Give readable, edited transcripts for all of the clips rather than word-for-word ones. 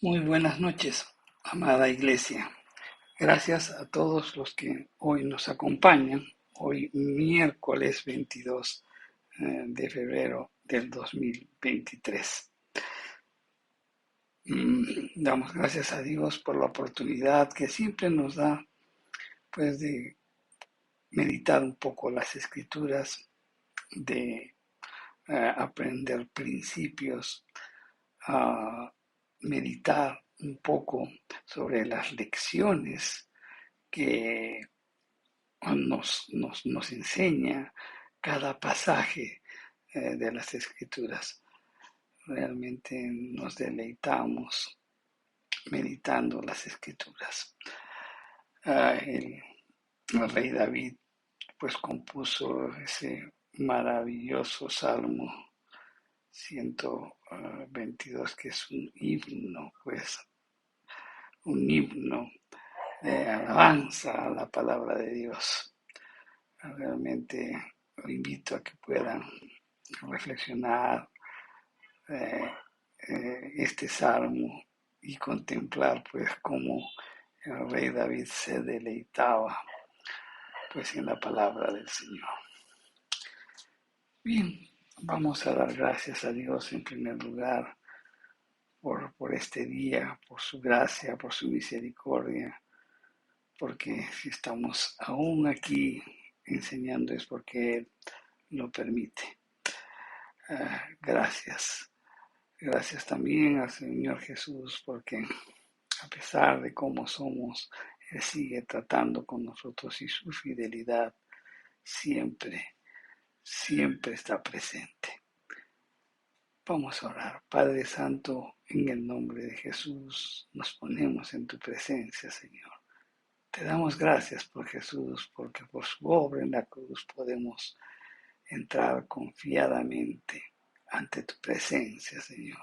Muy buenas noches, amada Iglesia. Gracias a todos los que hoy nos acompañan, hoy miércoles 22 de febrero del 2023. Damos gracias a Dios por la oportunidad que siempre nos da, pues, de meditar un poco las Escrituras, de aprender principios, a meditar un poco sobre las lecciones que nos enseña cada pasaje de las Escrituras. Realmente nos deleitamos meditando las Escrituras. El rey David pues compuso ese maravilloso Salmo 122, que es un himno, pues un himno de alabanza a la palabra de Dios. Realmente los invito a que puedan reflexionar eh, este salmo y contemplar pues cómo el rey David se deleitaba pues en la palabra del Señor. Bien, vamos a dar gracias a Dios en primer lugar por este día, por su gracia, por su misericordia, porque si estamos aún aquí enseñando es porque Él lo permite. Gracias. Gracias también al Señor Jesús porque a pesar de cómo somos, Él sigue tratando con nosotros y su fidelidad siempre, siempre está presente. Vamos a orar. Padre Santo, en el nombre de Jesús, nos ponemos en tu presencia, Señor. Te damos gracias por Jesús, porque por su obra en la cruz podemos entrar confiadamente ante tu presencia, Señor.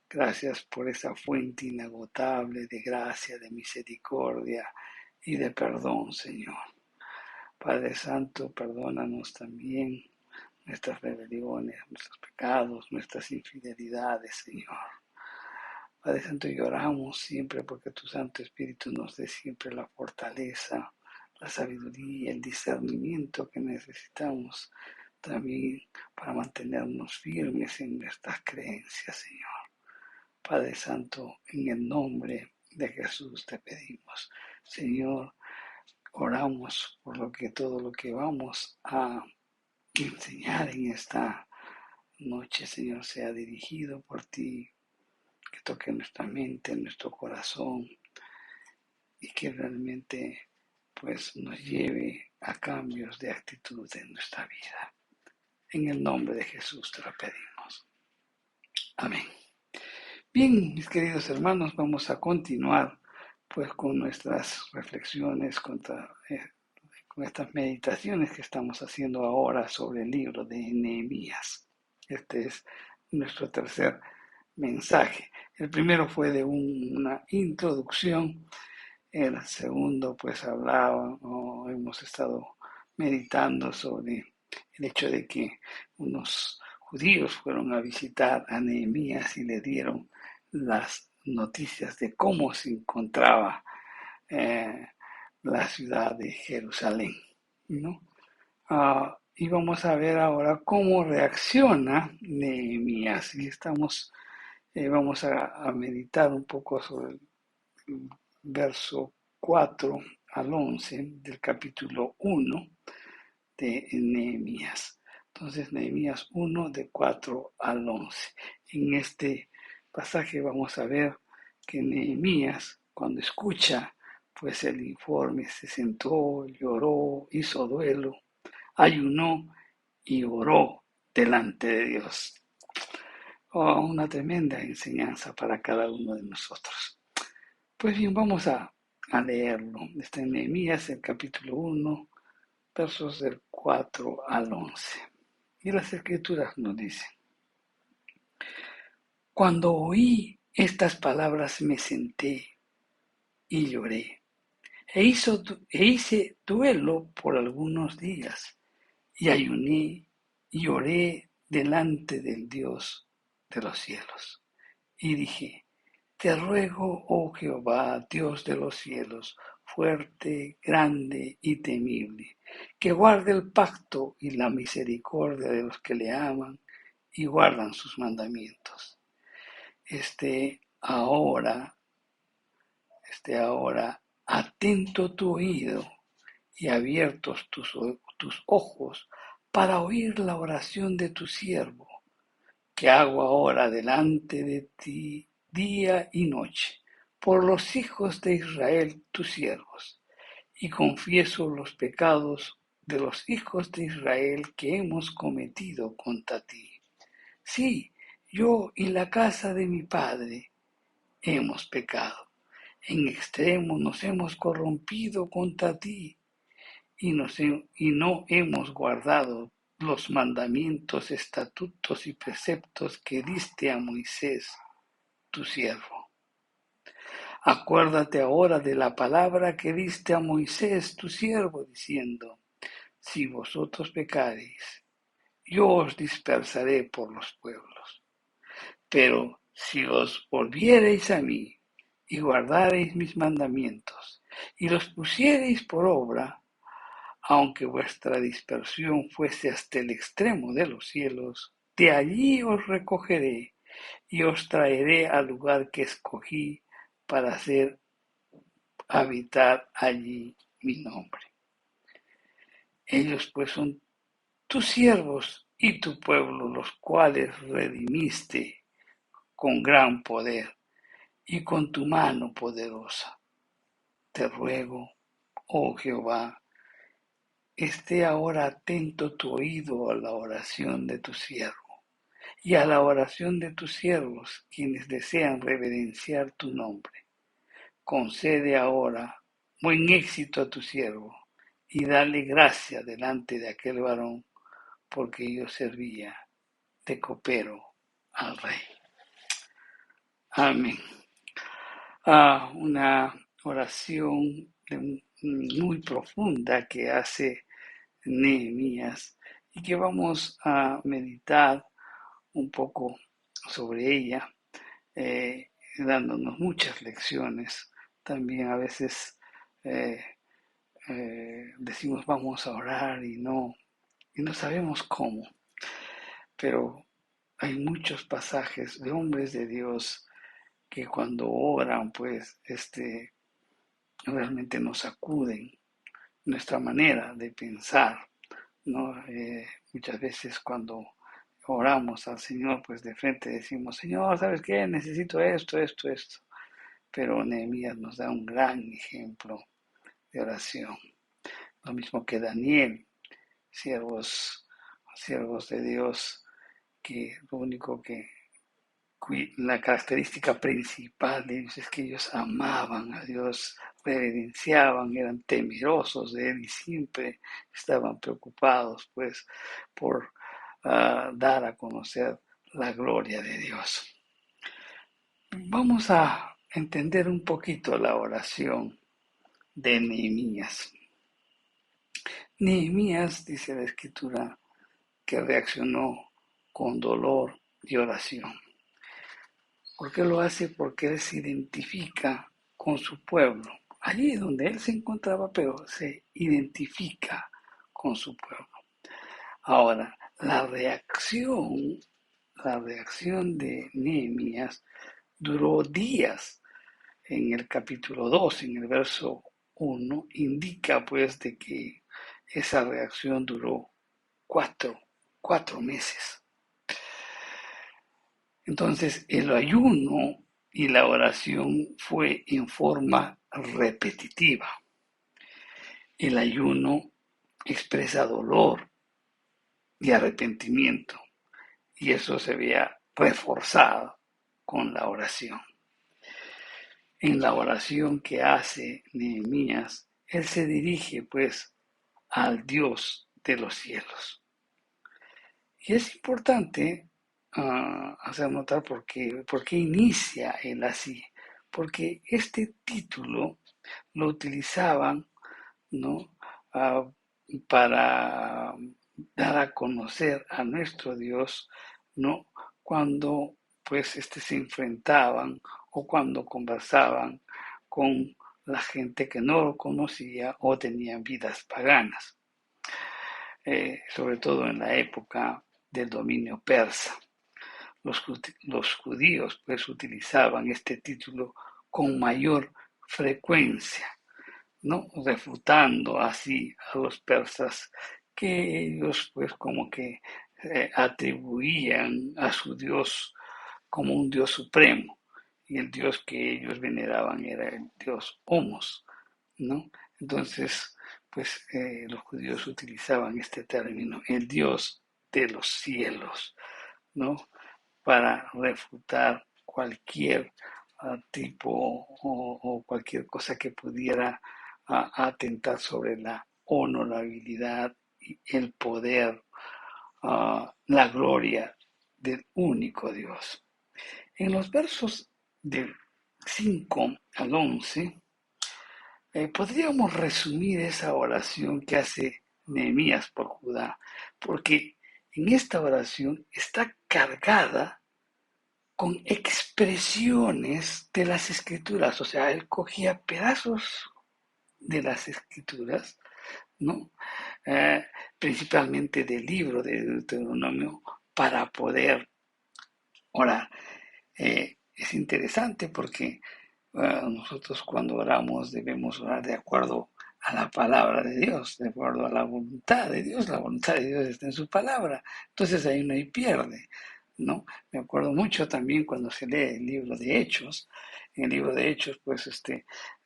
Gracias por esa fuente inagotable de gracia, de misericordia y de perdón, Señor. Padre Santo, perdónanos también nuestras rebeliones, nuestros pecados, nuestras infidelidades, Señor. Padre Santo, lloramos siempre porque tu Santo Espíritu nos dé siempre la fortaleza, la sabiduría, el discernimiento que necesitamos también para mantenernos firmes en nuestras creencias, Señor. Padre Santo, en el nombre de Jesús te pedimos. Señor, oramos por todo lo que vamos a enseñar en esta noche, Señor, sea dirigido por ti, que toque nuestra mente, nuestro corazón y que realmente pues nos lleve a cambios de actitud en nuestra vida. En el nombre de Jesús te lo pedimos. Amén. Bien, mis queridos hermanos, vamos a continuar pues con nuestras reflexiones, con estas meditaciones que estamos haciendo ahora sobre el libro de Nehemías. Este es nuestro tercer mensaje. El primero fue de una introducción, el segundo pues hablaba, o hemos estado meditando sobre el hecho de que unos judíos fueron a visitar a Nehemías y le dieron las noticias de cómo se encontraba la ciudad de Jerusalén, ¿no? Y vamos a ver ahora cómo reacciona Nehemías. Y vamos a meditar un poco sobre el verso 4 al 11 del capítulo 1 de Nehemías. Entonces, Nehemías 1 de 4 al 11. En este pasaje vamos a ver que Nehemías, cuando escucha pues el informe, se sentó, lloró, hizo duelo, ayunó y oró delante de Dios. Una tremenda enseñanza para cada uno de nosotros. Pues bien, vamos a leerlo. Está en Nehemías, el capítulo 1, versos del 4 al 11. Y las escrituras nos dicen: Cuando oí estas palabras me senté y lloré, hice duelo por algunos días, y ayuné y oré delante del Dios de los cielos. Y dije: Te ruego, oh Jehová, Dios de los cielos, fuerte, grande y temible, que guarde el pacto y la misericordia de los que le aman y guardan sus mandamientos. Ahora, ahora, atento tu oído y abiertos tus ojos para oír la oración de tu siervo, que hago ahora delante de ti día y noche, por los hijos de Israel, tus siervos, y confieso los pecados de los hijos de Israel que hemos cometido contra ti. Sí, yo y la casa de mi padre hemos pecado. En extremo nos hemos corrompido contra ti y no hemos guardado los mandamientos, estatutos y preceptos que diste a Moisés, tu siervo. Acuérdate ahora de la palabra que diste a Moisés, tu siervo, diciendo: si vosotros pecareis, yo os dispersaré por los pueblos. Pero si os volviereis a mí y guardareis mis mandamientos y los pusiereis por obra, aunque vuestra dispersión fuese hasta el extremo de los cielos, de allí os recogeré y os traeré al lugar que escogí para hacer habitar allí mi nombre. Ellos pues son tus siervos y tu pueblo, los cuales redimiste con gran poder y con tu mano poderosa. Te ruego, oh Jehová, esté ahora atento tu oído a la oración de tu siervo y a la oración de tus siervos, quienes desean reverenciar tu nombre. Concede ahora buen éxito a tu siervo y dale gracia delante de aquel varón, porque yo servía de copero al rey. Amén. Una oración muy profunda que hace Nehemías y que vamos a meditar un poco sobre ella, dándonos muchas lecciones. También a veces decimos vamos a orar y no sabemos cómo, pero hay muchos pasajes de hombres de Dios que cuando oran, pues, realmente nos sacuden nuestra manera de pensar, ¿no? Muchas veces cuando oramos al Señor, pues de frente decimos: Señor, ¿sabes qué? Necesito esto, esto, esto. Pero Nehemías nos da un gran ejemplo de oración. Lo mismo que Daniel, siervos de Dios, que lo único que la característica principal de ellos es que ellos amaban a Dios, reverenciaban, eran temerosos de Él y siempre estaban preocupados, pues, por dar a conocer la gloria de Dios. Vamos a entender un poquito la oración de Nehemías. Nehemías, dice la Escritura, que reaccionó con dolor y oración. ¿Por qué lo hace? Porque él se identifica con su pueblo, allí donde él se encontraba, pero se identifica con su pueblo. Ahora, la reacción de Nehemías duró días. En el capítulo 2, en el verso 1, indica pues de que esa reacción duró cuatro meses. Entonces, el ayuno y la oración fue en forma repetitiva. El ayuno expresa dolor y arrepentimiento, y eso se veía reforzado con la oración. En la oración que hace Nehemías, él se dirige pues al Dios de los cielos. Y es importante hacer notar por qué inicia él así, porque este título lo utilizaban, ¿no? Uh, para dar a conocer a nuestro Dios, ¿no? Cuando pues se enfrentaban o cuando conversaban con la gente que no lo conocía o tenían vidas paganas, sobre todo en la época del dominio persa. Los judíos pues utilizaban este título con mayor frecuencia, ¿no? Refutando así a los persas que ellos pues como que atribuían a su Dios como un Dios supremo, y el Dios que ellos veneraban era el Dios Homos, ¿no? Entonces, pues los judíos utilizaban este término, el Dios de los cielos, ¿no? Para refutar cualquier tipo o cualquier cosa que pudiera atentar sobre la honorabilidad y el poder, la gloria del único Dios. En los versos del 5 al 11, podríamos resumir esa oración que hace Nehemías por Judá, porque en esta oración está cargada con expresiones de las escrituras, o sea, él cogía pedazos de las escrituras, ¿no? Eh, Principalmente del libro de Deuteronomio, para poder orar. Es interesante porque nosotros cuando oramos debemos orar de acuerdo a la palabra de Dios, de acuerdo a la voluntad de Dios. La voluntad de Dios está en su palabra. Entonces ahí no hay pierde, ¿no? Me acuerdo mucho también cuando se lee el libro de Hechos. En el libro de Hechos, pues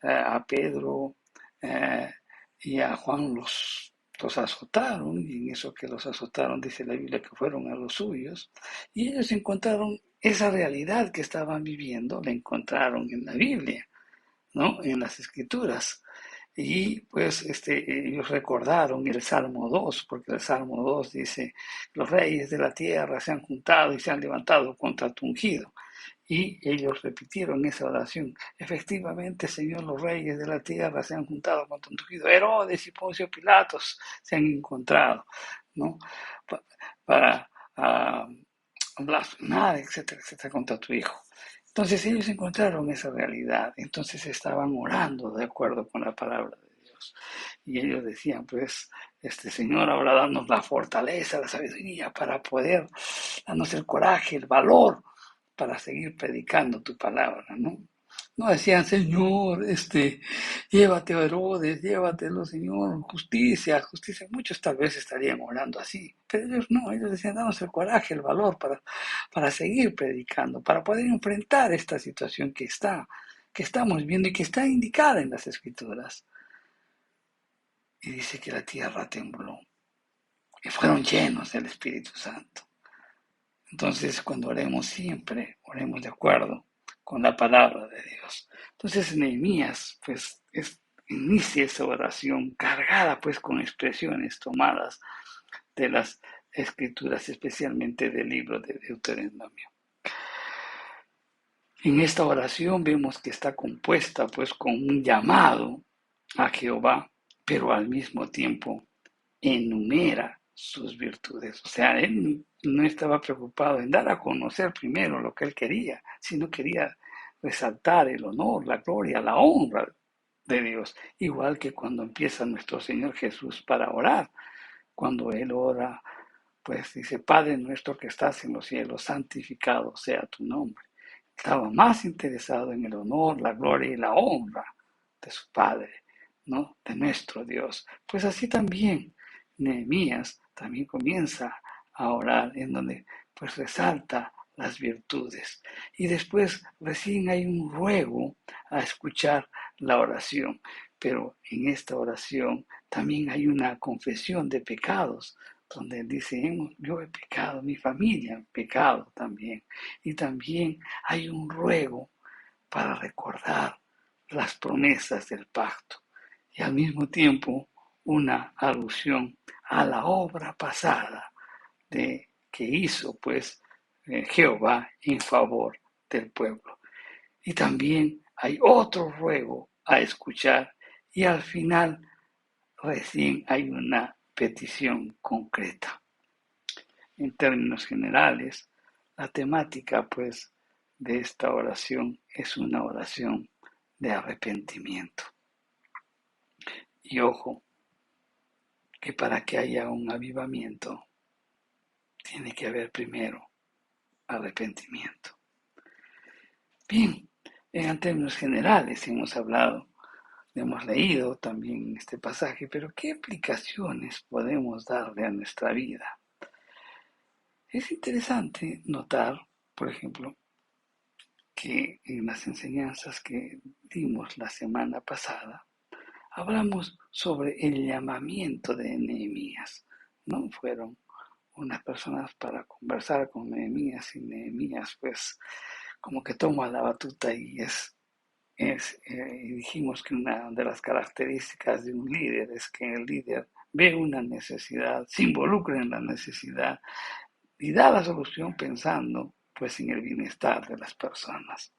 a Pedro eh, y a Juan los azotaron, y en eso que los azotaron dice la Biblia que fueron a los suyos, y ellos encontraron esa realidad que estaban viviendo, la encontraron en la Biblia, ¿no? En las Escrituras. Y pues ellos recordaron el Salmo 2, porque el Salmo 2 dice, los reyes de la tierra se han juntado y se han levantado contra tu ungido. Y ellos repitieron esa oración. Efectivamente, Señor, los reyes de la tierra se han juntado contra tu ungido. Herodes y Poncio Pilatos se han encontrado, ¿no? Para blasfemar, etcétera, etcétera, contra tu hijo. Entonces ellos encontraron esa realidad, entonces estaban orando de acuerdo con la palabra de Dios. Y ellos decían, pues, Señor, ahora danos la fortaleza, la sabiduría para poder, danos el coraje, el valor para seguir predicando tu palabra, ¿no? No decían, Señor, llévate a Herodes, llévatelo, Señor, justicia, justicia. Muchos tal vez estarían orando así, pero ellos no, ellos decían, danos el coraje, el valor para seguir predicando, para poder enfrentar esta situación que estamos viendo y que está indicada en las Escrituras. Y dice que la tierra tembló y fueron llenos del Espíritu Santo. Entonces, cuando oremos siempre, oremos de acuerdo con la palabra de Dios. Entonces, Nehemías, pues, inicia esa oración cargada, pues, con expresiones tomadas de las Escrituras, especialmente del libro de Deuteronomio. En esta oración vemos que está compuesta, pues, con un llamado a Jehová, pero al mismo tiempo enumera sus virtudes. O sea, él no estaba preocupado en dar a conocer primero lo que él quería, sino quería resaltar el honor, la gloria, la honra de Dios. Igual que cuando empieza nuestro Señor Jesús para orar. Cuando él ora, pues dice, Padre nuestro que estás en los cielos, santificado sea tu nombre. Estaba más interesado en el honor, la gloria y la honra de su Padre, ¿no? De nuestro Dios. Pues así también Nehemías también comienza a orar, en donde pues resalta las virtudes. Y después recién hay un ruego a escuchar la oración. Pero en esta oración también hay una confesión de pecados, donde él dice, yo he pecado, mi familia ha pecado también. Y también hay un ruego para recordar las promesas del pacto. Y al mismo tiempo una alusión a la obra pasada que hizo pues Jehová en favor del pueblo. Y también hay otro ruego a escuchar, y al final recién hay una petición concreta. En términos generales, la temática pues de esta oración es una oración de arrepentimiento. Y ojo, que para que haya un avivamiento, tiene que haber primero arrepentimiento. Bien, en términos generales hemos leído también este pasaje, pero ¿qué implicaciones podemos darle a nuestra vida? Es interesante notar, por ejemplo, que en las enseñanzas que dimos la semana pasada, hablamos sobre el llamamiento de Nehemías, ¿no? Fueron unas personas para conversar con Nehemías y Nehemías pues como que toma la batuta y y dijimos que una de las características de un líder es que el líder ve una necesidad, se involucra en la necesidad y da la solución pensando pues en el bienestar de las personas.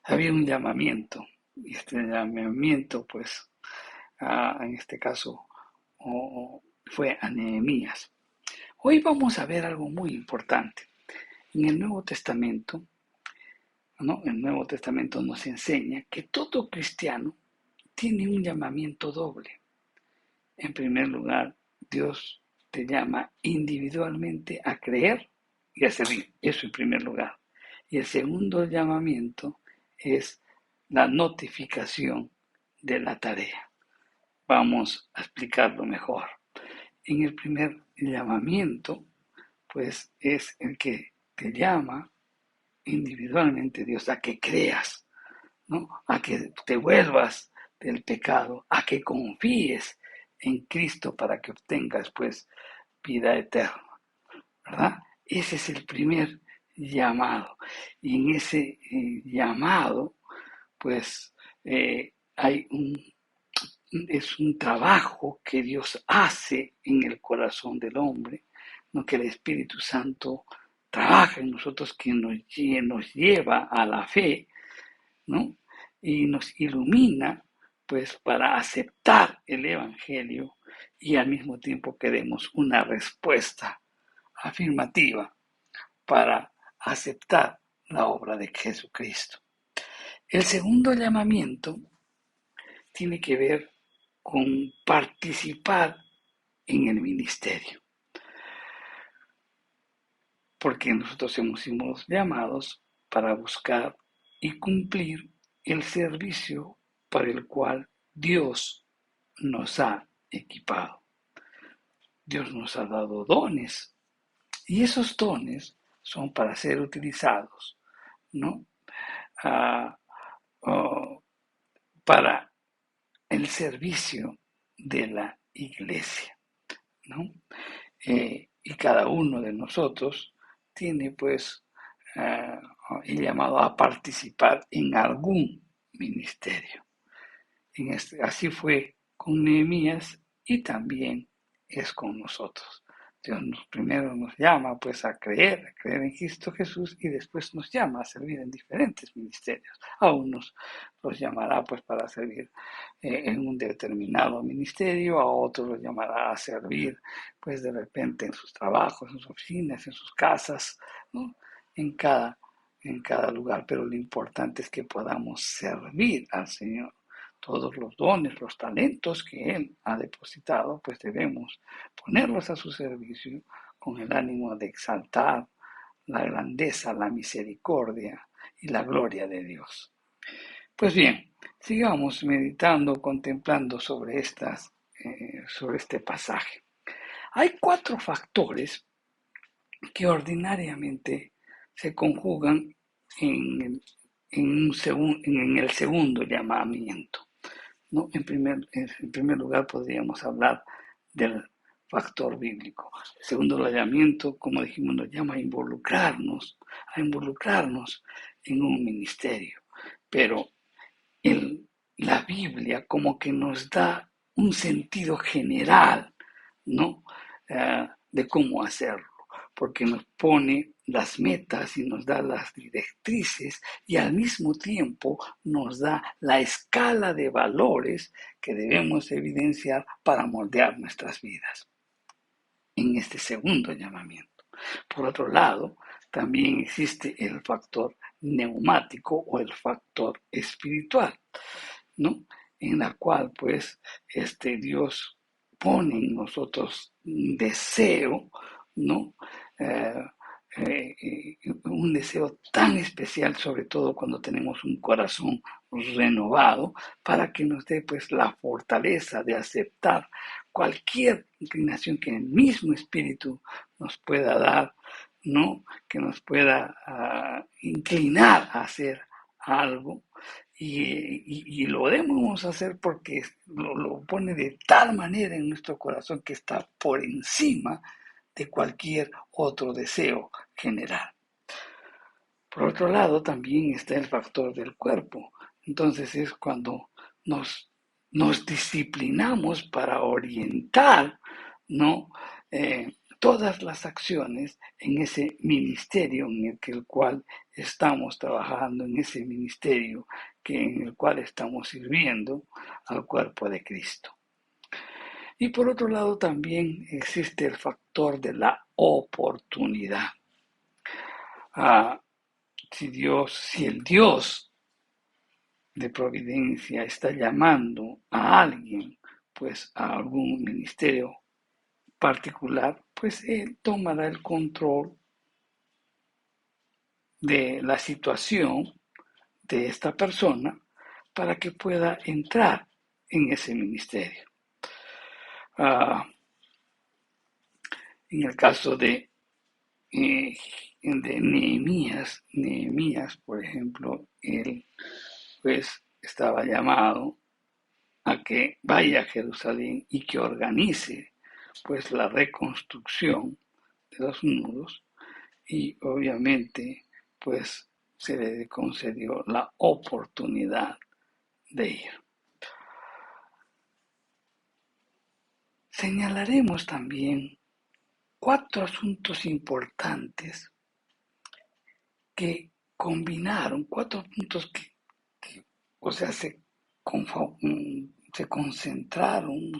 Había un llamamiento y este llamamiento pues en este caso fue a Nehemías. Hoy vamos a ver algo muy importante. En el Nuevo Testamento, ¿no? El Nuevo Testamento nos enseña que todo cristiano tiene un llamamiento doble. En primer lugar, Dios te llama individualmente a creer y a servir. Eso en primer lugar. Y el segundo llamamiento es la notificación de la tarea. Vamos a explicarlo mejor. En el primer llamamiento, pues es el que te llama individualmente Dios a que creas, ¿no? A que te vuelvas del pecado, a que confíes en Cristo para que obtengas pues vida eterna, ¿verdad? Ese es el primer llamado. Y en ese llamado pues hay es un trabajo que Dios hace en el corazón del hombre, ¿no? Que el Espíritu Santo trabaja en nosotros, que nos lleva a la fe, ¿no? Y nos ilumina pues para aceptar el Evangelio y al mismo tiempo que demos una respuesta afirmativa para aceptar la obra de Jesucristo. El segundo llamamiento tiene que ver con participar en el ministerio, porque nosotros hemos sido llamados para buscar y cumplir el servicio para el cual Dios nos ha equipado. Dios nos ha dado dones y esos dones son para ser utilizados, ¿no? Ah, oh, para el servicio de la iglesia, ¿no? Y cada uno de nosotros tiene pues el llamado a participar en algún ministerio. Así fue con Nehemías y también es con nosotros. Dios primero nos llama pues a creer en Cristo Jesús y después nos llama a servir en diferentes ministerios. A unos los llamará pues para servir en un determinado ministerio, a otros los llamará a servir pues de repente en sus trabajos, en sus oficinas, en sus casas, ¿no? en cada lugar, pero lo importante es que podamos servir al Señor. Todos los dones, los talentos que Él ha depositado, pues debemos ponerlos a su servicio con el ánimo de exaltar la grandeza, la misericordia y la gloria de Dios. Pues bien, sigamos meditando, contemplando sobre este pasaje. Hay 4 factores que ordinariamente se conjugan en el segundo llamamiento, ¿no? En primer lugar, podríamos hablar del factor bíblico. El segundo llamamiento, como dijimos, nos llama a involucrarnos en un ministerio. Pero la Biblia como que nos da un sentido general, ¿no? De cómo hacerlo, porque nos pone las metas y nos da las directrices y al mismo tiempo nos da la escala de valores que debemos evidenciar para moldear nuestras vidas en este segundo llamamiento. Por otro lado, también existe el factor neumático o el factor espiritual, ¿no? En la cual pues Dios pone en nosotros un deseo, ¿no? Eh, un deseo tan especial, sobre todo cuando tenemos un corazón renovado, para que nos dé pues la fortaleza de aceptar cualquier inclinación que el mismo espíritu nos pueda dar, ¿no? Que nos pueda inclinar a hacer algo y lo debemos hacer porque lo pone de tal manera en nuestro corazón que está por encima de cualquier otro deseo general. Por otro lado, también está el factor del cuerpo. Entonces es cuando nos disciplinamos para orientar, ¿no? Todas las acciones en ese ministerio en el cual estamos trabajando, en ese ministerio en el cual estamos sirviendo al cuerpo de Cristo. Y por otro lado también existe el factor de la oportunidad. Ah, si el Dios de providencia está llamando a alguien, pues a algún ministerio particular, pues Él tomará el control de la situación de esta persona para que pueda entrar en ese ministerio. En el caso de Nehemías, por ejemplo, él pues estaba llamado a que vaya a Jerusalén y que organice pues la reconstrucción de los muros y obviamente pues se le concedió la oportunidad de ir. Señalaremos también 4 asuntos importantes que combinaron, 4 puntos o sea, se concentraron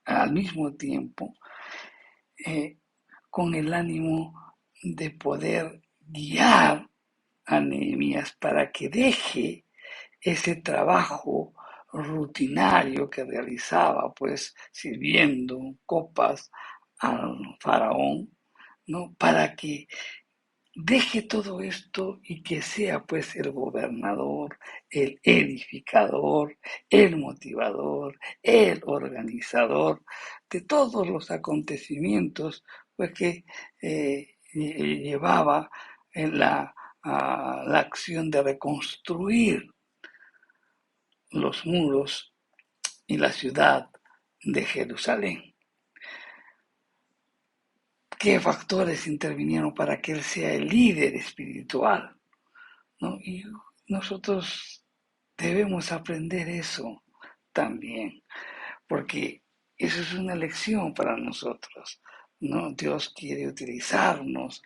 al mismo tiempo con el ánimo de poder guiar a Nehemías para que deje ese trabajo rutinario que realizaba, pues sirviendo copas al faraón, ¿no? Para que deje todo esto y que sea pues el gobernador, el edificador, el motivador, el organizador de todos los acontecimientos pues que llevaba en la acción de reconstruir los muros y la ciudad de Jerusalén. ¿Qué factores intervinieron para que él sea el líder espiritual? ¿No? Y nosotros debemos aprender eso también, porque eso es una lección para nosotros, ¿no? Dios quiere utilizarnos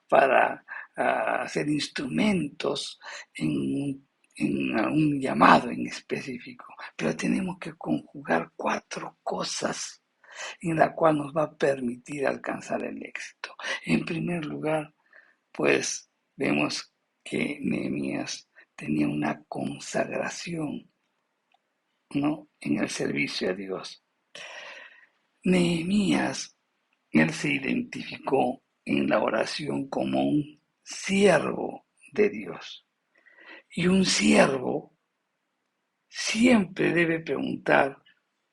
para hacer instrumentos en un llamado en específico, pero tenemos que conjugar 4 cosas en la cual nos va a permitir alcanzar el éxito. En primer lugar, pues vemos que Nehemías tenía una consagración, ¿no? En el servicio a Dios. Nehemías, él se identificó en la oración como un siervo de Dios. Y un siervo siempre debe preguntar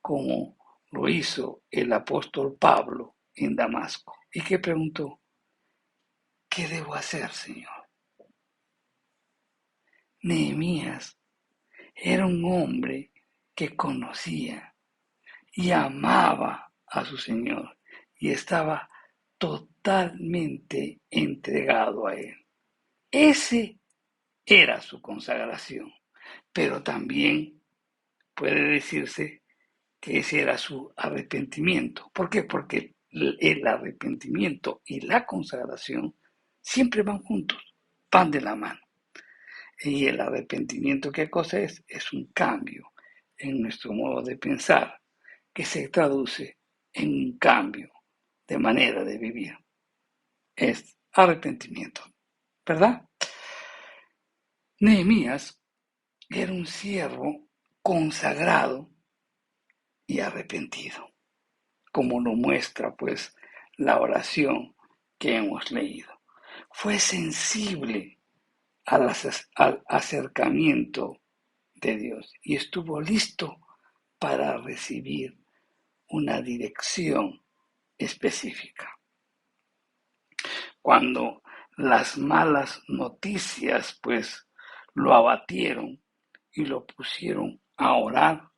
como lo hizo el apóstol Pablo en Damasco. ¿Y qué preguntó? ¿Qué debo hacer, Señor? Nehemías era un hombre que conocía y amaba a su Señor y estaba totalmente entregado a Él. Ese era su consagración, pero también puede decirse que ese era su arrepentimiento. ¿Por qué? Porque el arrepentimiento y la consagración siempre van juntos, van de la mano. Y el arrepentimiento, ¿qué cosa es? Es un cambio en nuestro modo de pensar que se traduce en un cambio de manera de vivir. Es arrepentimiento, ¿verdad? Nehemías era un siervo consagrado y arrepentido, como lo muestra pues la oración que hemos leído. Fue sensible al acercamiento de Dios y estuvo listo para recibir una dirección específica. Cuando las malas noticias pues lo abatieron y lo pusieron a orar,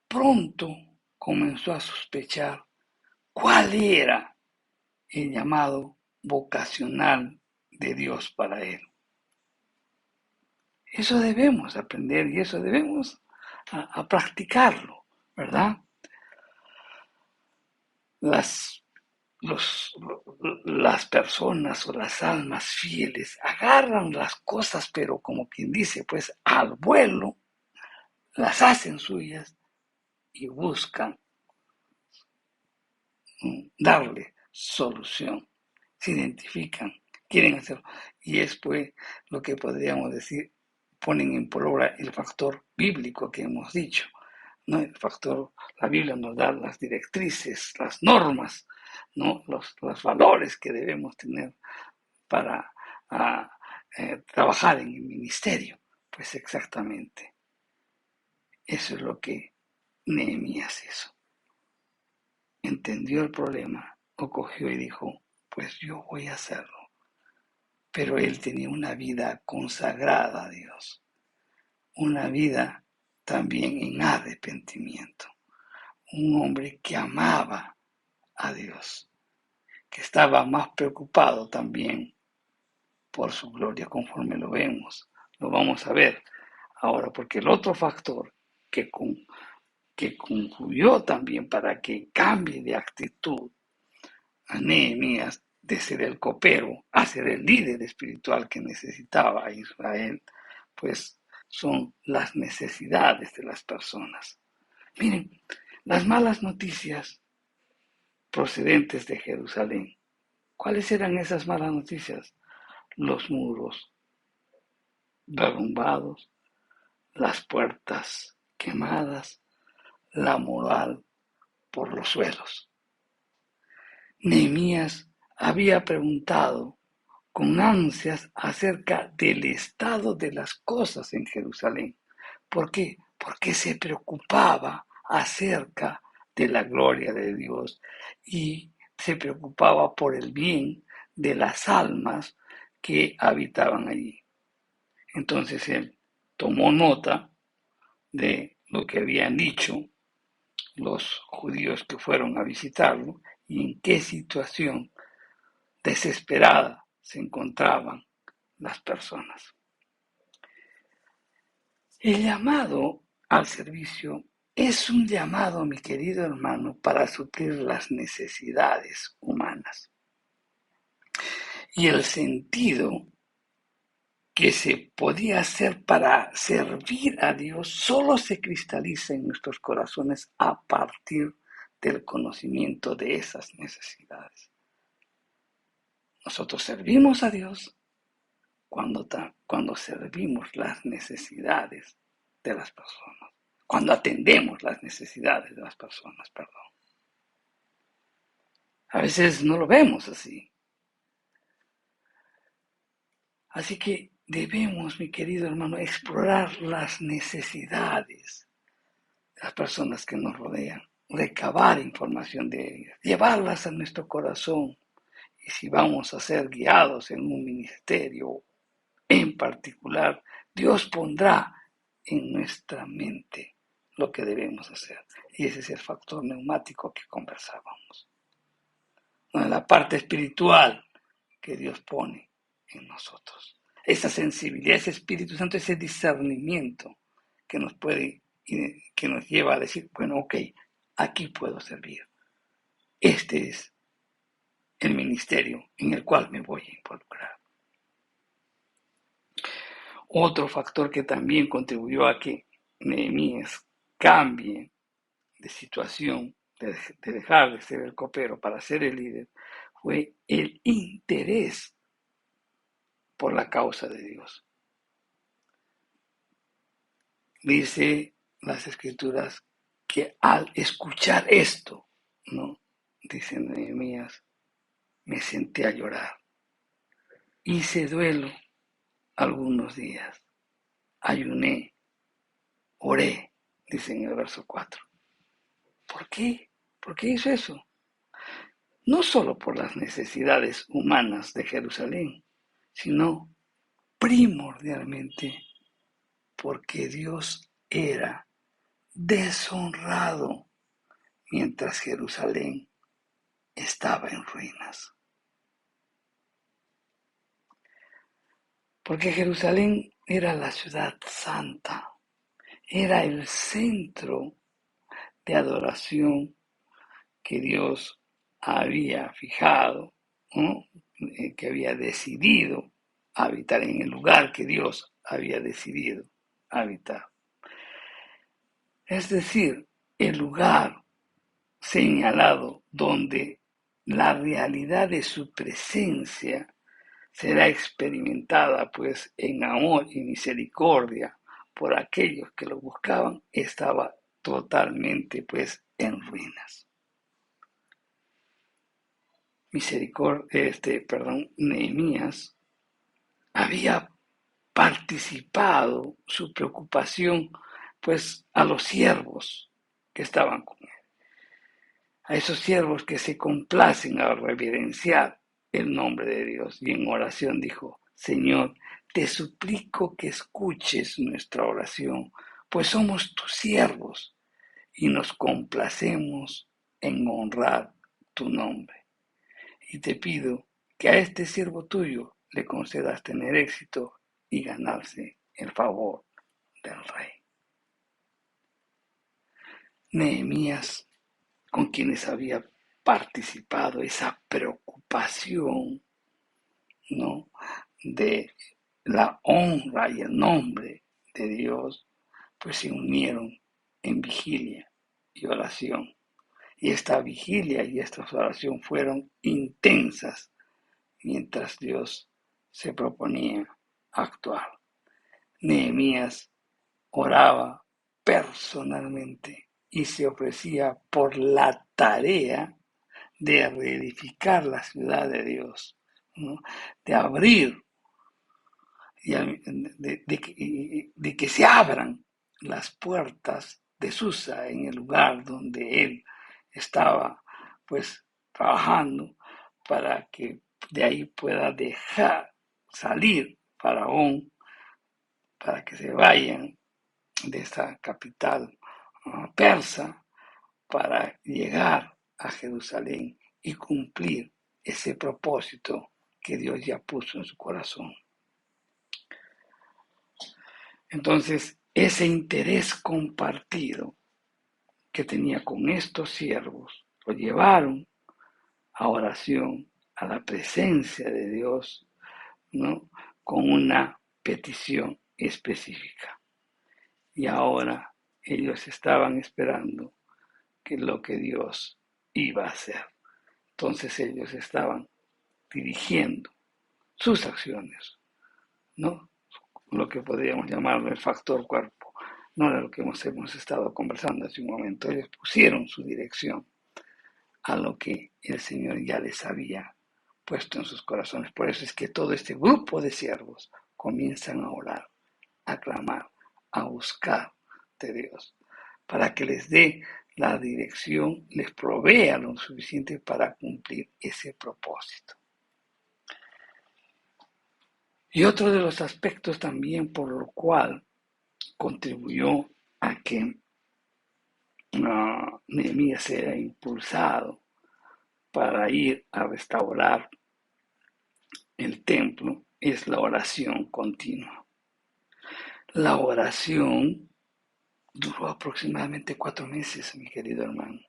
pronto comenzó a sospechar cuál era el llamado vocacional de Dios para él. Eso debemos aprender y eso debemos a practicarlo, ¿verdad? Las, las personas o las almas fieles agarran las cosas, pero como quien dice, pues al vuelo, las hacen suyas y buscan darle solución. Se identifican, quieren hacerlo. Y es pues lo que podríamos decir, ponen en palabra el factor bíblico que hemos dicho, ¿no? El factor, la Biblia nos da las directrices, las normas, ¿no? Los valores que debemos tener para trabajar en el ministerio. Pues exactamente, eso es lo que Nehemías hizo. Entendió el problema, lo cogió y dijo, pues yo voy a hacerlo. Pero él tenía una vida consagrada a Dios, una vida también en arrepentimiento, un hombre que amaba a Dios, que estaba más preocupado también por su gloria conforme lo vemos, lo vamos a ver ahora, porque el otro factor que concluyó también para que cambie de actitud a Nehemías de ser el copero a ser el líder espiritual que necesitaba Israel, pues son las necesidades de las personas. Miren, las malas noticias procedentes de Jerusalén. ¿Cuáles eran esas malas noticias? Los muros derrumbados, las puertas quemadas, la moral por los suelos. Nehemías había preguntado con ansias acerca del estado de las cosas en Jerusalén. ¿Por qué? Porque se preocupaba acerca de la gloria de Dios y se preocupaba por el bien de las almas que habitaban allí. Entonces él tomó nota de lo que habían dicho los judíos que fueron a visitarlo y en qué situación desesperada se encontraban las personas. El llamado al servicio es un llamado, mi querido hermano, para suplir las necesidades humanas. Y el sentido que se podía hacer para servir a Dios solo se cristaliza en nuestros corazones a partir del conocimiento de esas necesidades. Nosotros servimos a Dios cuando servimos las necesidades de las personas, cuando atendemos las necesidades de las personas, perdón. A veces no lo vemos así. Así que debemos, mi querido hermano, explorar las necesidades de las personas que nos rodean, recabar información de ellas, llevarlas a nuestro corazón. Y si vamos a ser guiados en un ministerio en particular, Dios pondrá en nuestra mente lo que debemos hacer. Y ese es el factor neumático que conversábamos. La parte espiritual que Dios pone en nosotros. Esa sensibilidad, ese Espíritu Santo, ese discernimiento que nos puede, que nos lleva a decir, bueno, ok, aquí puedo servir. Este es el ministerio en el cual me voy a involucrar. Otro factor que también contribuyó a que Nehemías cambie de situación, de dejar de ser el copero para ser el líder, fue el interés por la causa de Dios. Dice las Escrituras que al escuchar esto, ¿no? Dice Nehemías, me senté a llorar. Hice duelo algunos días. Ayuné, oré, dice en el verso 4. ¿Por qué? ¿Por qué hizo eso? No solo por las necesidades humanas de Jerusalén, sino primordialmente porque Dios era deshonrado mientras Jerusalén estaba en ruinas. Porque Jerusalén era la ciudad santa, era el centro de adoración que Dios había fijado, ¿no? Que había decidido habitar en el lugar que Dios había decidido habitar. Es decir, el lugar señalado donde la realidad de su presencia será experimentada pues en amor y misericordia por aquellos que lo buscaban, estaba totalmente pues en ruinas. Nehemías había participado su preocupación pues a los siervos que estaban con él, a esos siervos que se complacen a reverenciar el nombre de Dios, y en oración dijo: Señor, te suplico que escuches nuestra oración, pues somos tus siervos y nos complacemos en honrar tu nombre. Y te pido que a este siervo tuyo le concedas tener éxito y ganarse el favor del rey. Nehemías, con quienes había participado esa preocupación, ¿no?, de la honra y el nombre de Dios, pues se unieron en vigilia y oración. Y esta vigilia y esta oración fueron intensas mientras Dios se proponía actuar. Nehemías oraba personalmente y se ofrecía por la tarea de reedificar la ciudad de Dios, ¿no?, de abrir, de que se abran las puertas de Susa en el lugar donde él estaba pues trabajando, para que de ahí pueda dejar salir Faraón, para que se vayan de esta capital persa, para llegar a Jerusalén y cumplir ese propósito que Dios ya puso en su corazón. Entonces, ese interés compartido que tenía con estos siervos lo llevaron a oración, a la presencia de Dios, ¿no?, con una petición específica. Y ahora ellos estaban esperando que lo que Dios iba a hacer. Entonces ellos estaban dirigiendo sus acciones, ¿no?, lo que podríamos llamarlo el factor cuerpo. No era lo que hemos estado conversando hace un momento. Ellos pusieron su dirección a lo que el Señor ya les había puesto en sus corazones. Por eso es que todo este grupo de siervos comienzan a orar, a clamar, a buscar de Dios, para que les dé la dirección, les provea lo suficiente para cumplir ese propósito. Y otro de los aspectos también por lo cual contribuyó a que Nehemías sea impulsado para ir a restaurar el templo es la oración continua. La oración duró aproximadamente 4 meses, mi querido hermano.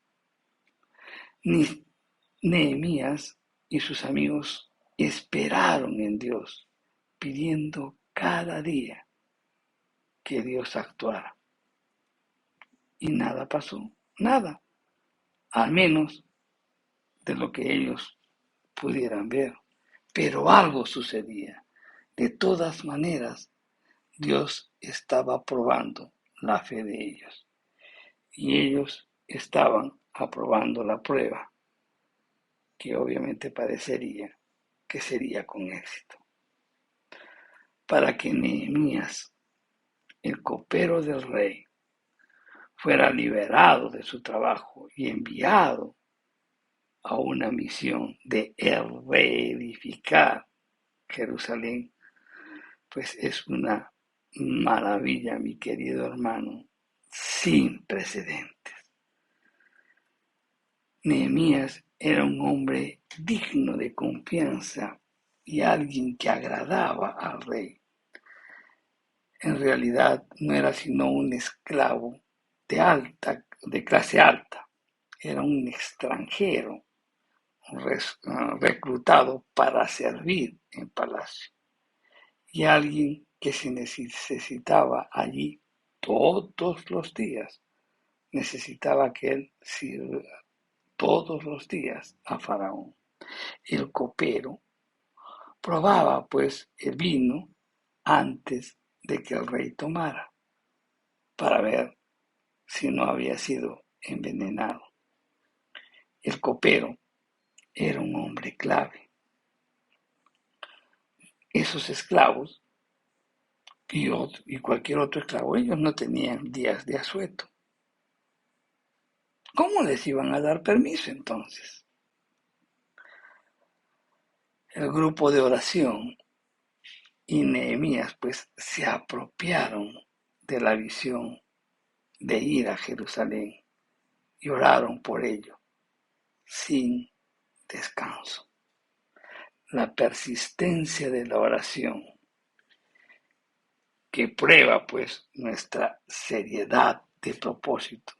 Nehemías y sus amigos esperaron en Dios, pidiendo cada día que Dios actuara. Y nada pasó, nada, al menos de lo que ellos pudieran ver. Pero algo sucedía. De todas maneras, Dios estaba probando la fe de ellos. Y ellos estaban aprobando la prueba, que obviamente parecería que sería con éxito. Para que Nehemías, el copero del rey, fuera liberado de su trabajo y enviado a una misión de reedificar Jerusalén, pues es una maravilla, mi querido hermano, sin precedentes. Nehemías era un hombre digno de confianza y alguien que agradaba al rey. En realidad no era sino un esclavo de clase alta, era un extranjero reclutado para servir en palacio y alguien que se necesitaba allí todos los días. Necesitaba que él sirva todos los días a Faraón. El copero probaba pues el vino antes de que el rey tomara para ver si no había sido envenenado. El copero era un hombre clave. Esos esclavos y cualquier otro esclavo, ellos no tenían días de asueto. ¿Cómo les iban a dar permiso entonces? El grupo de oración y Nehemías pues se apropiaron de la visión de ir a Jerusalén y oraron por ello sin descanso. La persistencia de la oración que prueba pues nuestra seriedad de propósito.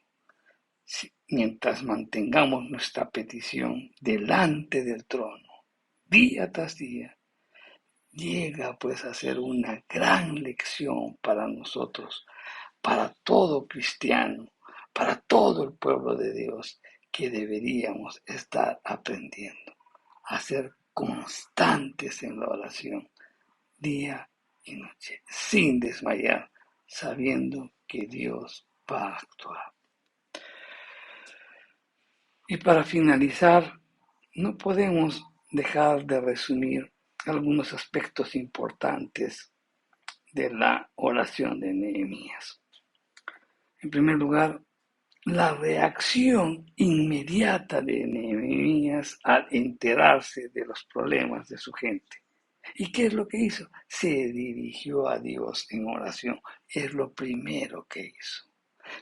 Mientras mantengamos nuestra petición delante del trono, día tras día, llega pues a ser una gran lección para nosotros, para todo cristiano, para todo el pueblo de Dios, que deberíamos estar aprendiendo a ser constantes en la oración, día y noche, sin desmayar, sabiendo que Dios va a actuar. Y para finalizar, no podemos dejar de resumir algunos aspectos importantes de la oración de Nehemías. En primer lugar, la reacción inmediata de Nehemías al enterarse de los problemas de su gente. ¿Y qué es lo que hizo? Se dirigió a Dios en oración. Es lo primero que hizo.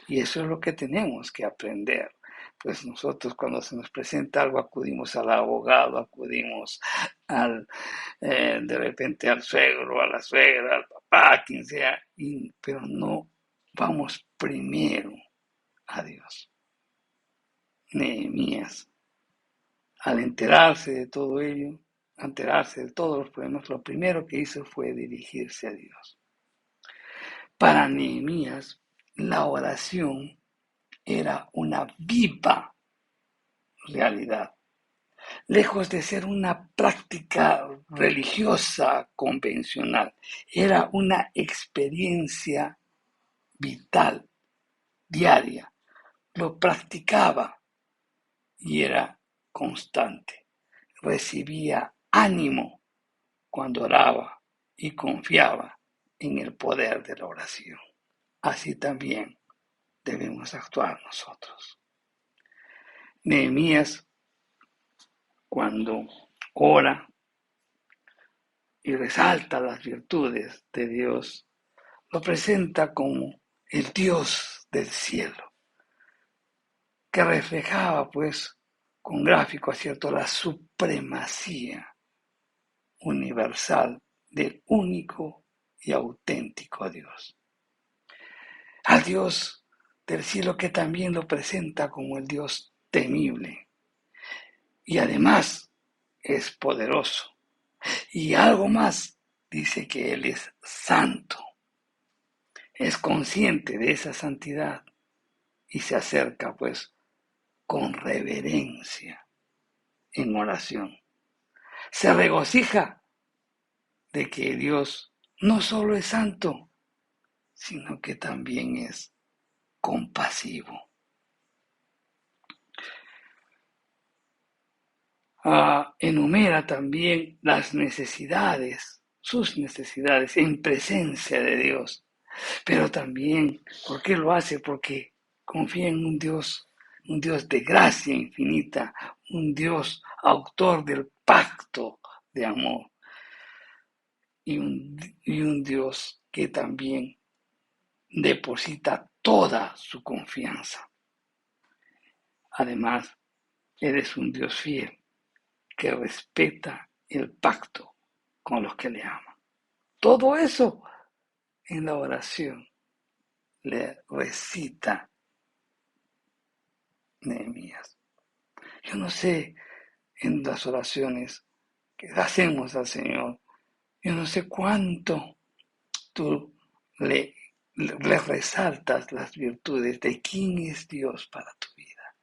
Y eso es lo que tenemos que aprender. Pues nosotros cuando se nos presenta algo acudimos al abogado, acudimos de repente al suegro, a la suegra, al papá, a quien sea, pero no vamos primero a Dios. Nehemías, al enterarse de todo ello, al enterarse de todos los problemas, lo primero que hizo fue dirigirse a Dios. Para Nehemías, la oración era una viva realidad. Lejos de ser una práctica religiosa convencional, era una experiencia vital, diaria. Lo practicaba y era constante. Recibía ánimo cuando oraba y confiaba en el poder de la oración. Así también debemos actuar nosotros. Nehemías, cuando ora y resalta las virtudes de Dios, lo presenta como el Dios del cielo, que reflejaba pues con gráfico acierto la supremacía universal del único y auténtico Dios. Al Dios del cielo, que también lo presenta como el Dios temible y además es poderoso. Y algo más, dice que Él es santo, es consciente de esa santidad y se acerca pues con reverencia en oración. Se regocija de que Dios no solo es santo, sino que también es compasivo. Enumera también las necesidades, sus necesidades en presencia de Dios. Pero también, ¿por qué lo hace? Porque confía en un Dios de gracia infinita, un Dios autor del pacto de amor y un Dios que también deposita toda su confianza. Además, Él es un Dios fiel que respeta el pacto con los que le aman. Todo eso en la oración le recita Nehemías. Yo no sé en las oraciones que hacemos al Señor, yo no sé cuánto tú le resaltas las virtudes de quién es Dios para tu vida.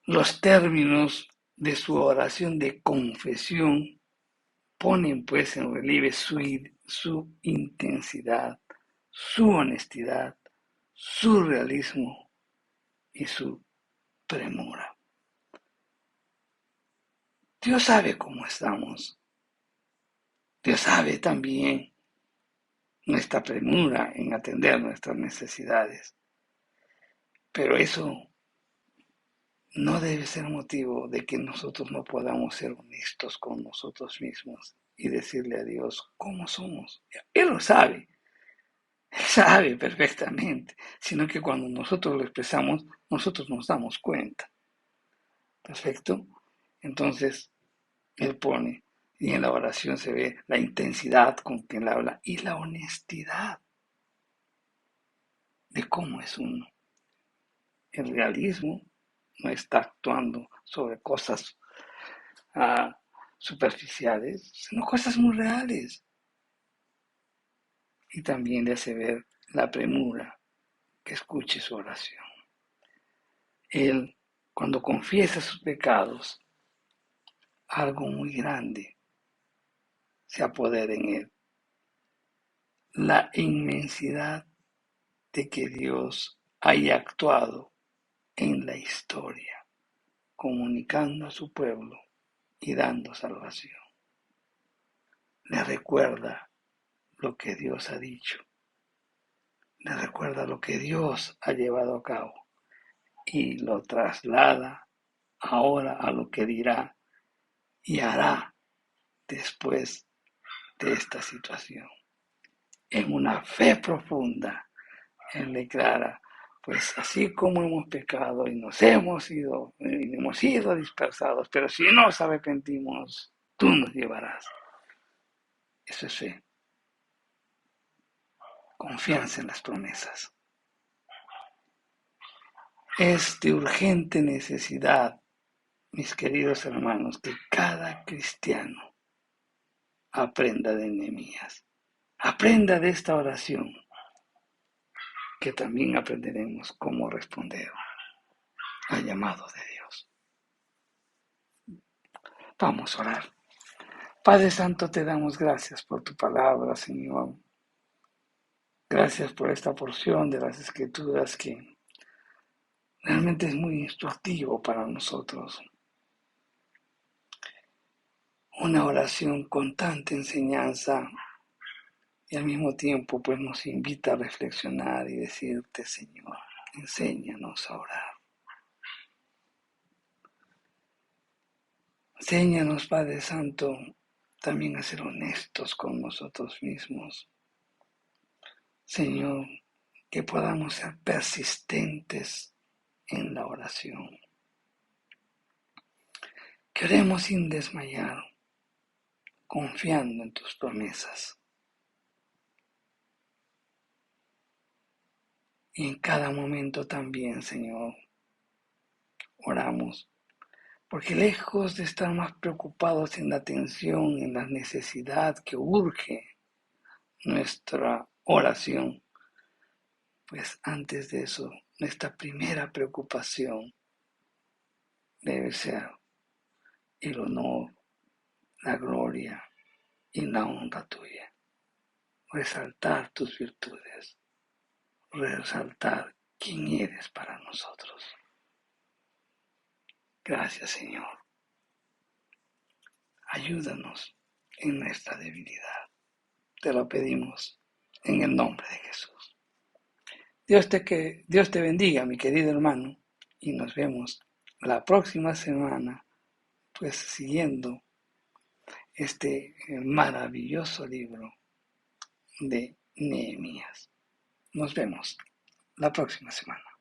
Los términos de su oración de confesión ponen pues en relieve su intensidad, su honestidad, su realismo y su premura. Dios sabe cómo estamos. Dios sabe también nuestra premura en atender nuestras necesidades. Pero eso no debe ser motivo de que nosotros no podamos ser honestos con nosotros mismos y decirle a Dios cómo somos. Él lo sabe. Él sabe perfectamente, sino que cuando nosotros lo expresamos, nosotros nos damos cuenta. ¿Perfecto? Entonces, Él pone, y en la oración se ve la intensidad con que Él habla y la honestidad de cómo es uno. El realismo no está actuando sobre cosas superficiales, sino cosas muy reales. Y también le hace ver la premura que escuche su oración. Él, cuando confiesa sus pecados, algo muy grande se apodera en él. La inmensidad de que Dios haya actuado en la historia, comunicando a su pueblo y dando salvación. Le recuerda lo que Dios ha dicho. Le recuerda lo que Dios ha llevado a cabo y lo traslada ahora a lo que dirá y hará después de esta situación. En una fe profunda, Él declara, pues así como hemos pecado y hemos sido dispersados, pero si nos arrepentimos, tú nos llevarás. Eso es fe. Confianza en las promesas. Es de urgente necesidad, mis queridos hermanos, que cada cristiano aprenda de Nehemías. Aprenda de esta oración, que también aprenderemos cómo responder al llamado de Dios. Vamos a orar. Padre Santo, te damos gracias por tu palabra, Señor. Gracias por esta porción de las Escrituras que realmente es muy instructivo para nosotros. Una oración con tanta enseñanza y al mismo tiempo pues nos invita a reflexionar y decirte, Señor, enséñanos a orar. Enséñanos, Padre Santo, también a ser honestos con nosotros mismos. Señor, que podamos ser persistentes en la oración. Que oremos sin desmayar, confiando en tus promesas. Y en cada momento también, Señor, oramos, porque lejos de estar más preocupados en la atención, en la necesidad que urge nuestra oración, pues antes de eso, nuestra primera preocupación debe ser el honor, la gloria y la honra tuya. Resaltar tus virtudes, resaltar quién eres para nosotros. Gracias, Señor. Ayúdanos en nuestra debilidad. Te lo pedimos en el nombre de Jesús. Dios te bendiga, mi querido hermano, y nos vemos la próxima semana, pues siguiendo este maravilloso libro de Nehemías. Nos vemos la próxima semana.